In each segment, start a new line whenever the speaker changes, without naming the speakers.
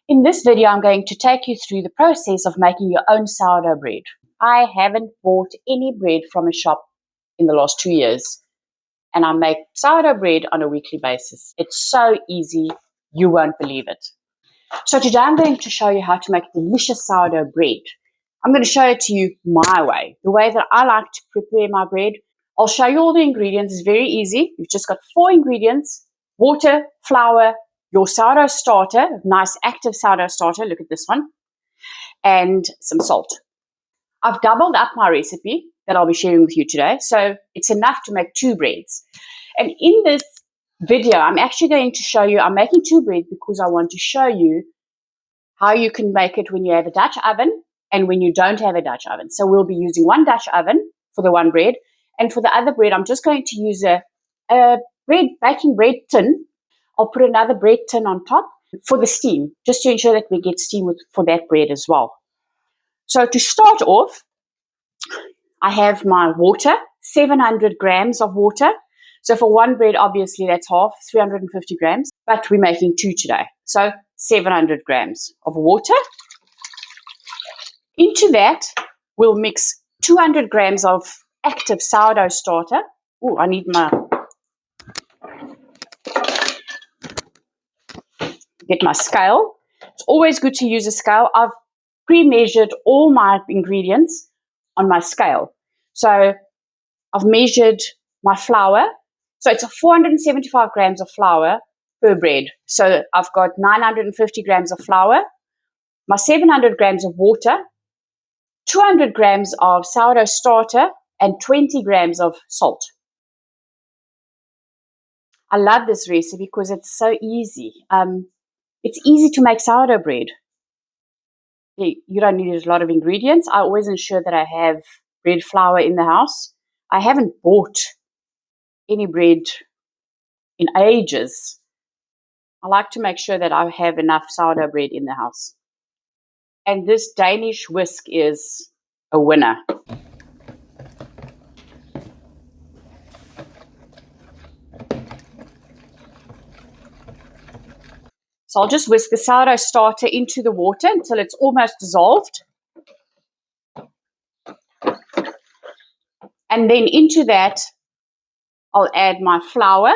In this video, I'm going to take you through the process of making your own sourdough bread. I haven't bought any bread from a shop in the last 2 years, and I make sourdough bread on a weekly basis. It's so easy, you won't believe it. So today I'm going to show you how to make delicious sourdough bread. I'm going to show it to you my way, the way that I like to prepare my bread. I'll show you all the ingredients. It's very easy. You've just got 4 ingredients: water, flour, your sourdough starter, nice active sourdough starter, look at this one, and some salt. I've doubled up my recipe that I'll be sharing with you today, so it's enough to make 2 breads. And in this video, I'm actually going to show you, I'm making 2 breads because I want to show you how you can make it when you have a Dutch oven and when you don't have a Dutch oven. So we'll be using 1 Dutch oven for the 1 bread, and for the other bread, I'm just going to use a baking bread tin. I'll put another bread tin on top for the steam, just to ensure that we get steam for that bread as well. So to start off, I have my water, 700 grams of water. So for 1 bread, obviously that's half, 350 grams, but we're making 2 today. So 700 grams of water. Into that, we'll mix 200 grams of active sourdough starter. Oh, I need get my scale. It's always good to use a scale. I've pre-measured all my ingredients on my scale. So I've measured my flour. So it's 475 grams of flour per bread. So I've got 950 grams of flour, my 700 grams of water, 200 grams of sourdough starter, and 20 grams of salt. I love this recipe because it's so easy. It's easy to make sourdough bread. You don't need a lot of ingredients. I always ensure that I have bread flour in the house. I haven't bought any bread in ages. I like to make sure that I have enough sourdough bread in the house. And this Danish whisk is a winner. So I'll just whisk the sourdough starter into the water until it's almost dissolved. And then into that, I'll add my flour.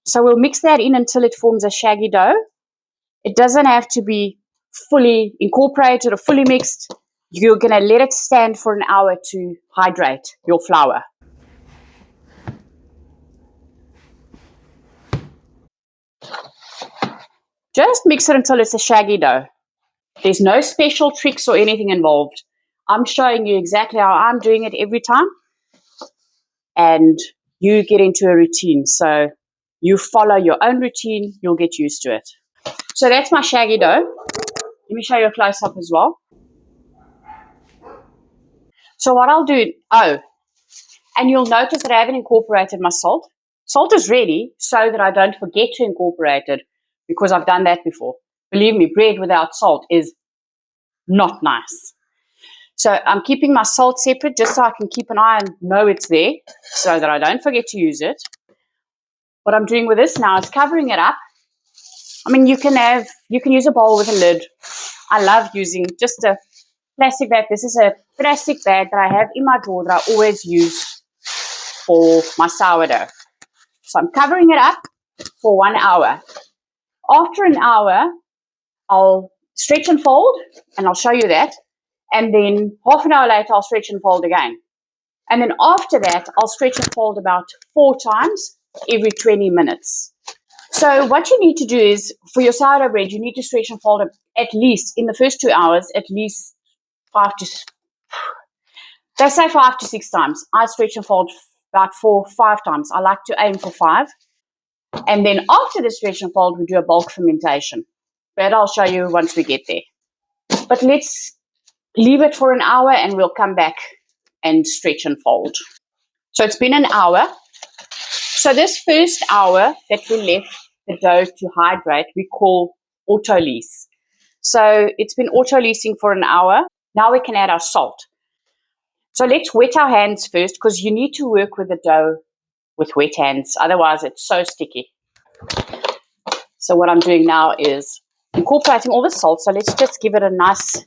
So we'll mix that in until it forms a shaggy dough. It doesn't have to be fully incorporated or fully mixed. You're going to let it stand for an hour to hydrate your flour. Just mix it until it's a shaggy dough. There's no special tricks or anything involved. I'm showing you exactly how I'm doing it every time. And you get into a routine. So you follow your own routine, you'll get used to it. So that's my shaggy dough. Let me show you a close-up as well. So what I'll do, and you'll notice that I haven't incorporated my salt. Salt is ready so that I don't forget to incorporate it, because I've done that before. Believe me, bread without salt is not nice. So I'm keeping my salt separate just so I can keep an eye and know it's there so that I don't forget to use it. What I'm doing with this now is covering it up. I mean, you can use a bowl with a lid. I love using just a plastic bag. This is a plastic bag that I have in my drawer that I always use for my sourdough. So I'm covering it up for 1 hour. After an hour, I'll stretch and fold, and I'll show you that. And then half an hour later, I'll stretch and fold again. And then after that, I'll stretch and fold about 4 times every 20 minutes. So what you need to do is, for your sourdough bread, you need to stretch and fold it at least, in the first 2 hours, at least 5 to 6 times. I stretch and fold about 5 times. I like to aim for 5. And then after the stretch and fold, we do a bulk fermentation. But I'll show you once we get there. But let's leave it for an hour and we'll come back and stretch and fold. So it's been an hour. So this first hour that we left the dough to hydrate, we call Autolyse. So it's been autolysing for an hour. Now we can add our salt. So let's wet our hands first, because you need to work with the dough with wet hands. Otherwise, it's so sticky. So what I'm doing now is incorporating all the salt. So let's just give it a nice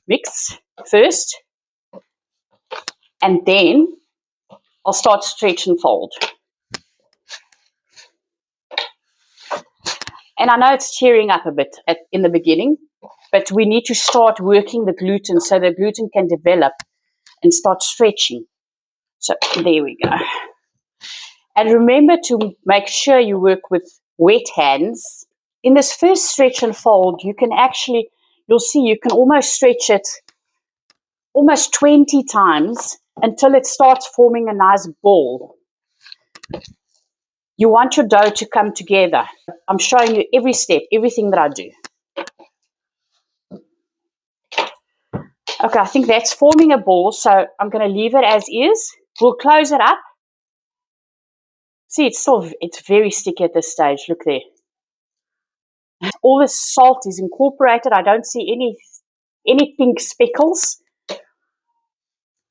mix first. And then I'll start stretch and fold. And I know it's tearing up a bit in the beginning, but we need to start working the gluten so the gluten can develop and start stretching. So there we go. And remember to make sure you work with wet hands. In this first stretch and fold, you can actually, you'll see you can almost stretch it almost 20 times until it starts forming a nice ball. You want your dough to come together. I'm showing you every step, everything that I do. Okay, I think that's forming a ball, so I'm going to leave it as is. We'll close it up. See, it's very sticky at this stage. Look there. All the salt is incorporated. I don't see any pink speckles.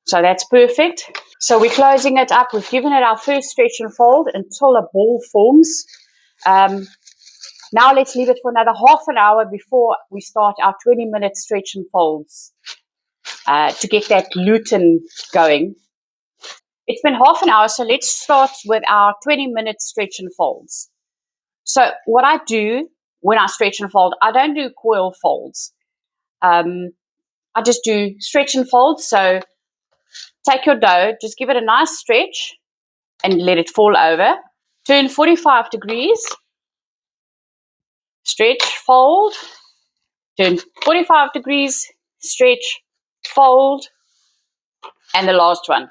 So that's perfect. So we're closing it up. We've given it our first stretch and fold until a ball forms. Now let's leave it for another half an hour before we start our 20-minute stretch and folds to get that gluten going. It's been half an hour, so let's start with our 20-minute stretch and folds. So what I do when I stretch and fold, I don't do coil folds. I just do stretch and fold. So take your dough, just give it a nice stretch and let it fall over. Turn 45 degrees, stretch, fold, turn 45 degrees, stretch, fold, and the last one.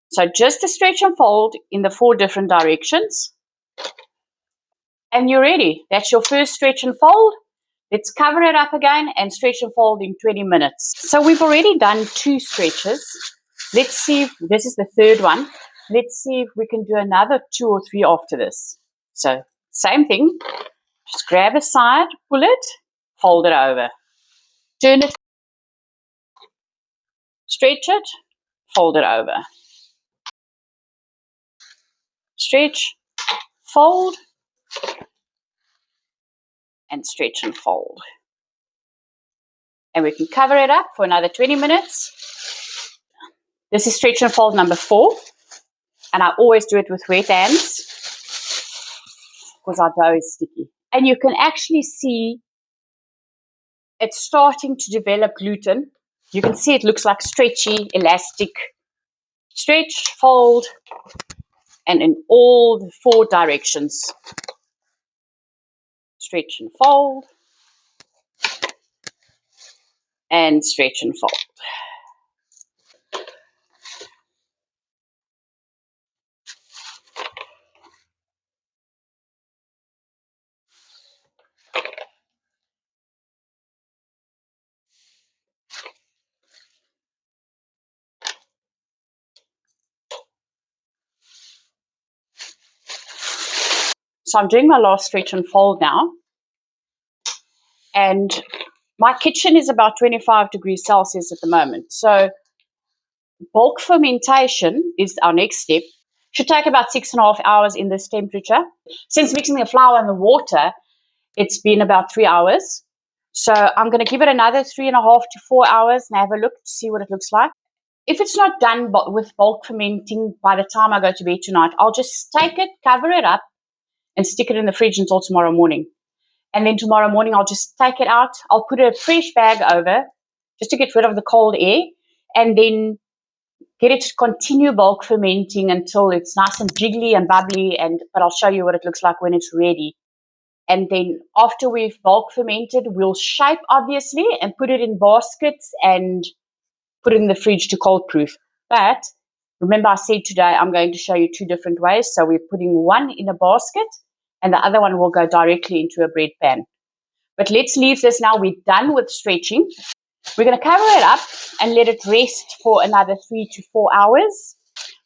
So just a stretch and fold in the 4 different directions. And you're ready. That's your first stretch and fold. Let's cover it up again and stretch and fold in 20 minutes. So we've already done 2 stretches. Let's see if this is the third one. Let's see if we can do another 2 or 3 after this. So same thing. Just grab a side, pull it, fold it over. Turn it, stretch it, fold it over. Stretch, fold, and stretch and fold. And we can cover it up for another 20 minutes. This is stretch and fold number 4. And I always do it with wet hands because our dough is sticky. And you can actually see it's starting to develop gluten. You can see it looks like stretchy, elastic. Stretch, fold, and in all the 4 directions. Stretch and fold, and stretch and fold. So I'm doing my last stretch and fold now. And my kitchen is about 25 degrees Celsius at the moment. So bulk fermentation is our next step. Should take about 6.5 hours in this temperature. Since mixing the flour and the water, it's been about 3 hours. So I'm going to give it another 3.5 to 4 hours and have a look to see what it looks like. If it's not done with bulk fermenting by the time I go to bed tonight, I'll just take it, cover it up, and stick it in the fridge until tomorrow morning. And then tomorrow morning, I'll just take it out. I'll put a fresh bag over just to get rid of the cold air, and then get it to continue bulk fermenting until it's nice and jiggly and bubbly. But I'll show you what it looks like when it's ready. And then after we've bulk fermented, we'll shape, obviously, and put it in baskets and put it in the fridge to cold proof. But remember I said today I'm going to show you 2 different ways. So we're putting one in a basket and the other one will go directly into a bread pan. But let's leave this now. We're done with stretching. We're going to cover it up and let it rest for another 3 to 4 hours.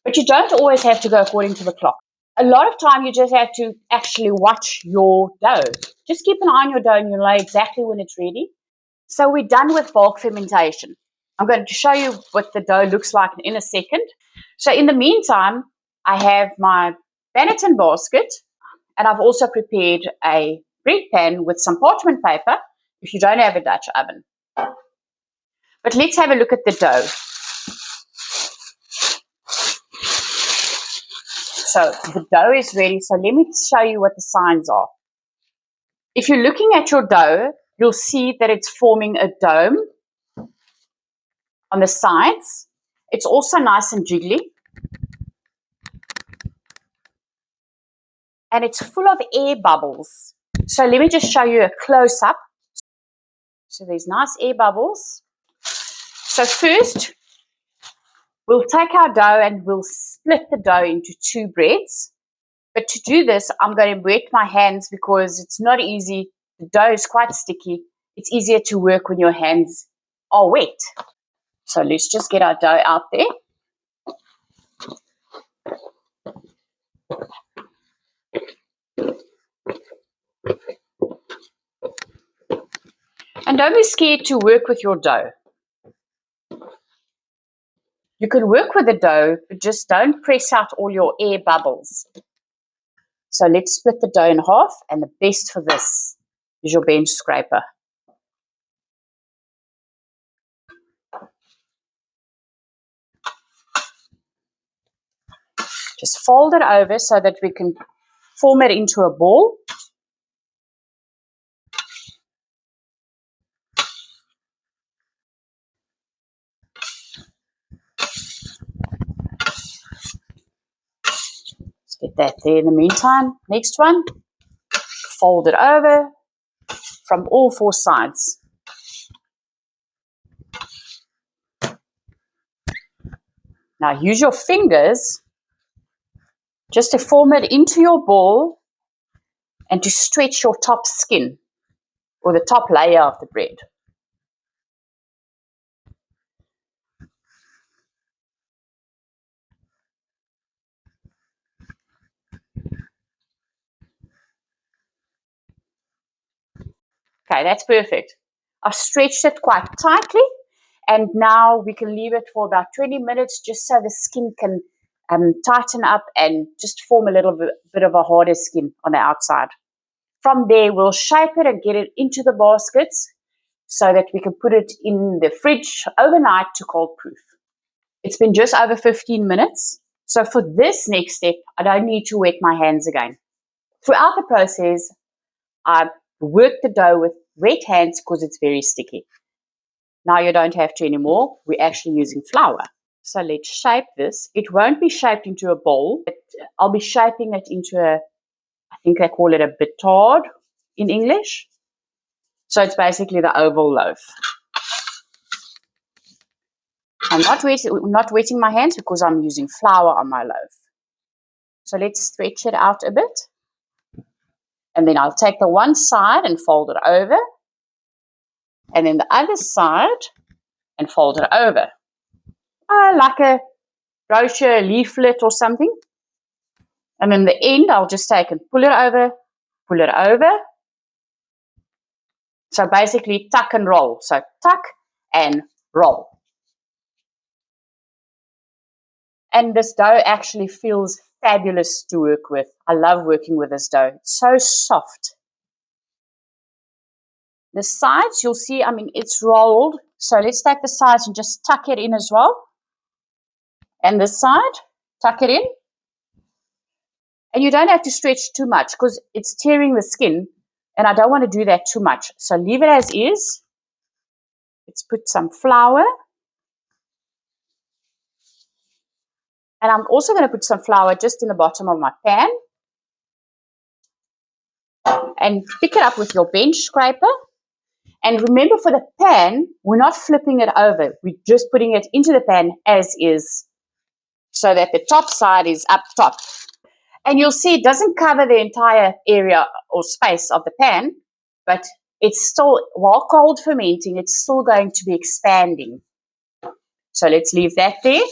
But you don't always have to go according to the clock. A lot of time you just have to actually watch your dough. Just keep an eye on your dough and you'll know exactly when it's ready. So we're done with bulk fermentation. I'm going to show you what the dough looks like in a second. So in the meantime, I have my Banneton basket, and I've also prepared a bread pan with some parchment paper if you don't have a Dutch oven. But let's have a look at the dough. So the dough is ready. So let me show you what the signs are. If you're looking at your dough, you'll see that it's forming a dome on the sides. It's also nice and jiggly. And it's full of air bubbles. So let me just show you a close-up. So there's nice air bubbles. So first, we'll take our dough and we'll split the dough into two breads. But to do this, I'm going to wet my hands because it's not easy. The dough is quite sticky. It's easier to work when your hands are wet. So let's just get our dough out there. And don't be scared to work with your dough. You can work with the dough, but just don't press out all your air bubbles. So let's split the dough in half, and the best for this is your bench scraper. Just fold it over so that we can form it into a ball. Let's get that there in the meantime. Next one, fold it over from all four sides. Now use your fingers just to form it into your ball and to stretch your top skin or the top layer of the bread. Okay, that's perfect. I've stretched it quite tightly, and now we can leave it for about 20 minutes just so the skin can tighten up and just form a little bit of a harder skin on the outside. From there, we'll shape it and get it into the baskets so that we can put it in the fridge overnight to cold proof. It's been just over 15 minutes. So for this next step, I don't need to wet my hands again. Throughout the process, I work the dough with wet hands because it's very sticky. Now you don't have to anymore. We're actually using flour. So let's shape this. It won't be shaped into a bowl. I'll be shaping it into I think they call it a batard in English. So it's basically the oval loaf. I'm not wetting my hands because I'm using flour on my loaf. So let's stretch it out a bit. And then I'll take the one side and fold it over. And then the other side and fold it over. Like a brochure leaflet or something. And then the end, I'll just take and pull it over, pull it over. So basically tuck and roll. So tuck and roll. And this dough actually feels fabulous to work with. I love working with this dough. It's so soft. The sides, you'll see, it's rolled. So let's take the sides and just tuck it in as well. And this side, tuck it in. And you don't have to stretch too much because it's tearing the skin. And I don't want to do that too much. So leave it as is. Let's put some flour. And I'm also going to put some flour just in the bottom of my pan. And pick it up with your bench scraper. And remember, for the pan, we're not flipping it over. We're just putting it into the pan as is so that the top side is up top. And you'll see it doesn't cover the entire area or space of the pan, but it's still, while cold fermenting, it's still going to be expanding. So let's leave that there,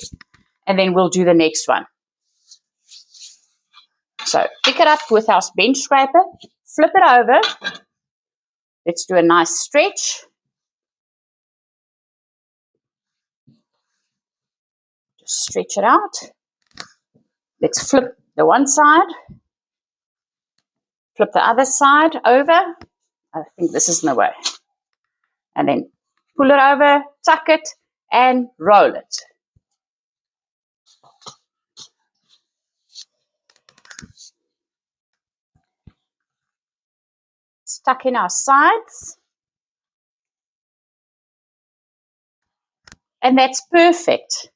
and then we'll do the next one. So pick it up with our bench scraper, flip it over. Let's do a nice stretch. Just stretch it out. Let's flip the one side, flip the other side over. I think this is in the way. And then pull it over, tuck it, and roll it. Stuck in our sides. And that's perfect.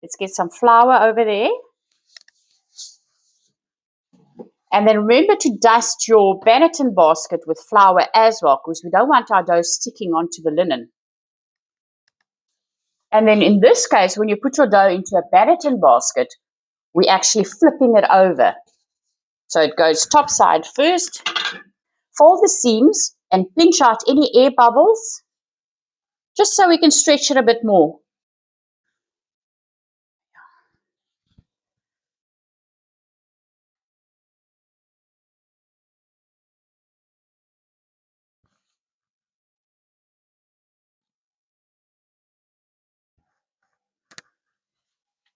Let's get some flour over there. And then remember to dust your Banneton basket with flour as well, because we don't want our dough sticking onto the linen. And then in this case, when you put your dough into a Banneton basket, we're actually flipping it over. So it goes top side first. Fold the seams and pinch out any air bubbles, just so we can stretch it a bit more.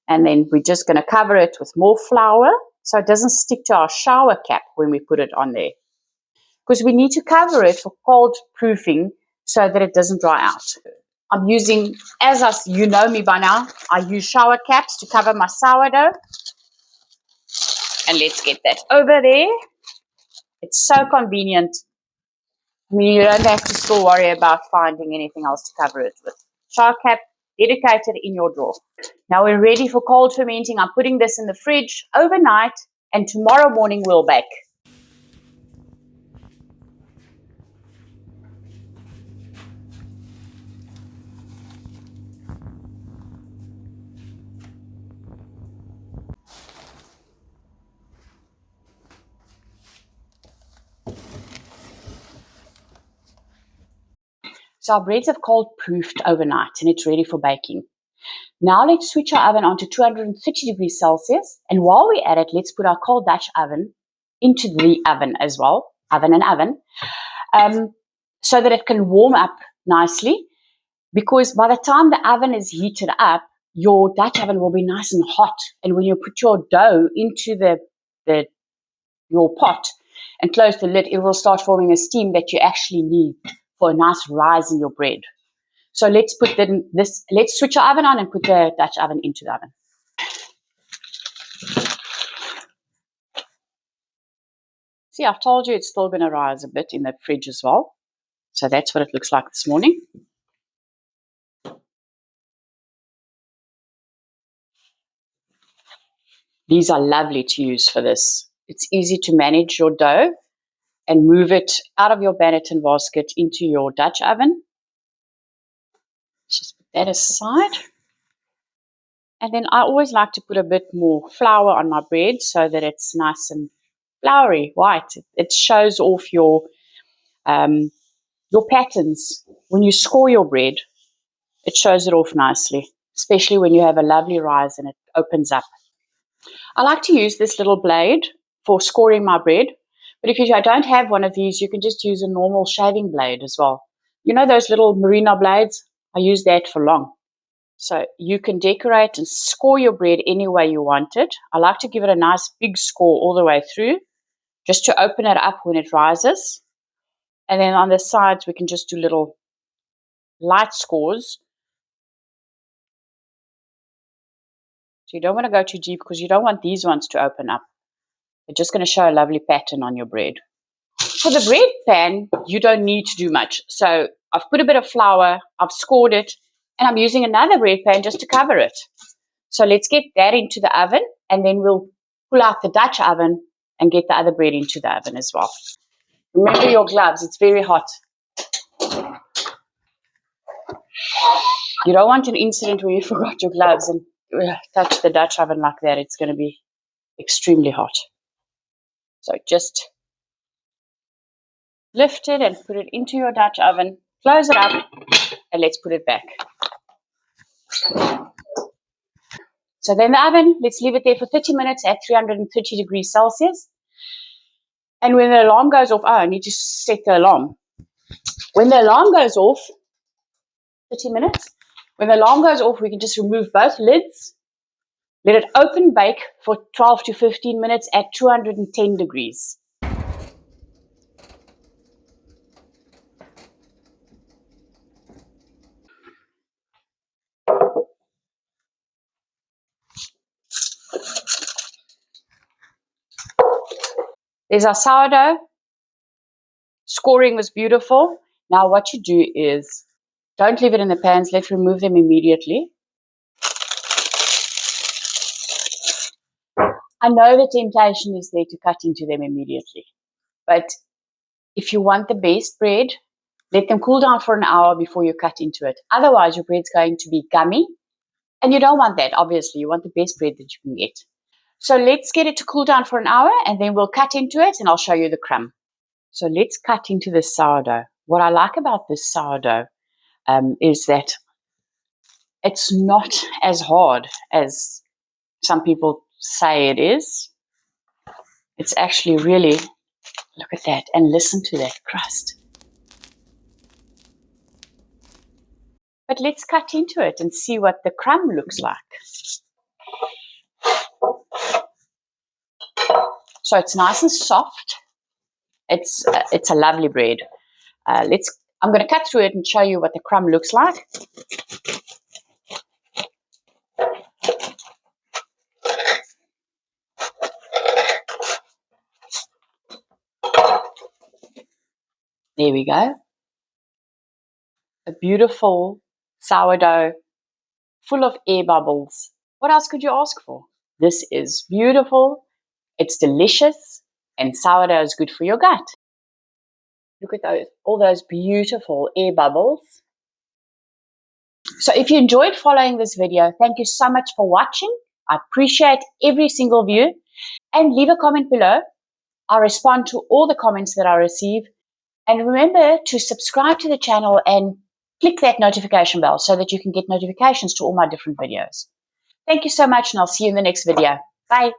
And then we're just going to cover it with more flour so it doesn't stick to our shower cap when we put it on there. Because we need to cover it for cold proofing so that it doesn't dry out. I'm using, you know me by now, I use shower caps to cover my sourdough. And let's get that over there. It's so convenient. I mean, you don't have to still worry about finding anything else to cover it with. Shower cap dedicated in your drawer. Now we're ready for cold fermenting. I'm putting this in the fridge overnight, and tomorrow morning we'll bake. So our breads have cold proofed overnight and it's ready for baking. Now let's switch our oven onto 230 degrees Celsius, and while we're at it, let's put our cold Dutch oven into the oven as well, so that it can warm up nicely, because by the time the oven is heated up, your Dutch oven will be nice and hot, and when you put your dough into your pot and close the lid, it will start forming a steam that you actually need for a nice rise in your bread. So let's switch our oven on and put the Dutch oven into the oven. See, I've told you it's still going to rise a bit in the fridge as well. So that's what it looks like this morning. These are lovely to use for this. It's easy to manage your dough and move it out of your Banneton basket into your Dutch oven. Just put that aside. And then I always like to put a bit more flour on my bread so that it's nice and floury, white. It shows off your patterns. When you score your bread, it shows it off nicely, especially when you have a lovely rise and it opens up. I like to use this little blade for scoring my bread, but if you don't have one of these, you can just use a normal shaving blade as well. You know those little merino blades? I use that for long. So you can decorate and score your bread any way you want it. I like to give it a nice big score all the way through, just to open it up when it rises. And then on the sides, we can just do little light scores. So you don't want to go too deep because you don't want these ones to open up. They're just going to show a lovely pattern on your bread. For the bread pan, you don't need to do much. So I've put a bit of flour, I've scored it, and I'm using another bread pan just to cover it. So let's get that into the oven, and then we'll pull out the Dutch oven and get the other bread into the oven as well. Remember your gloves, it's very hot. You don't want an incident where you forgot your gloves and touch the Dutch oven like that. It's going to be extremely hot. So just lift it and put it into your Dutch oven, close it up, and let's put it back. So then the oven, let's leave it there for 30 minutes at 330 degrees Celsius. And when the alarm goes off, I need to set the alarm. When the alarm goes off, 30 minutes, when the alarm goes off, we can just remove both lids, let it open bake for 12 to 15 minutes at 210 degrees. There's our sourdough. Scoring was beautiful. Now what you do is, don't leave it in the pans. Let's remove them immediately. I know the temptation is there to cut into them immediately. But if you want the best bread, let them cool down for an hour before you cut into it. Otherwise, your bread's going to be gummy. And you don't want that, obviously. You want the best bread that you can get. So let's get it to cool down for an hour, and then we'll cut into it, and I'll show you the crumb. So let's cut into the sourdough. What I like about this sourdough is that it's not as hard as some people say it is. It's actually really, look at that, and listen to that crust. But let's cut into it and see what the crumb looks like. So it's nice and soft. It's a lovely bread. I'm going to cut through it and show you what the crumb looks like. There we go. A beautiful sourdough full of air bubbles. What else could you ask for? This is beautiful. It's delicious, and sourdough is good for your gut. Look at those, all those beautiful air bubbles. So if you enjoyed following this video, thank you so much for watching. I appreciate every single view. And leave a comment below. I'll respond to all the comments that I receive. And remember to subscribe to the channel and click that notification bell so that you can get notifications to all my different videos. Thank you so much, and I'll see you in the next video. Bye.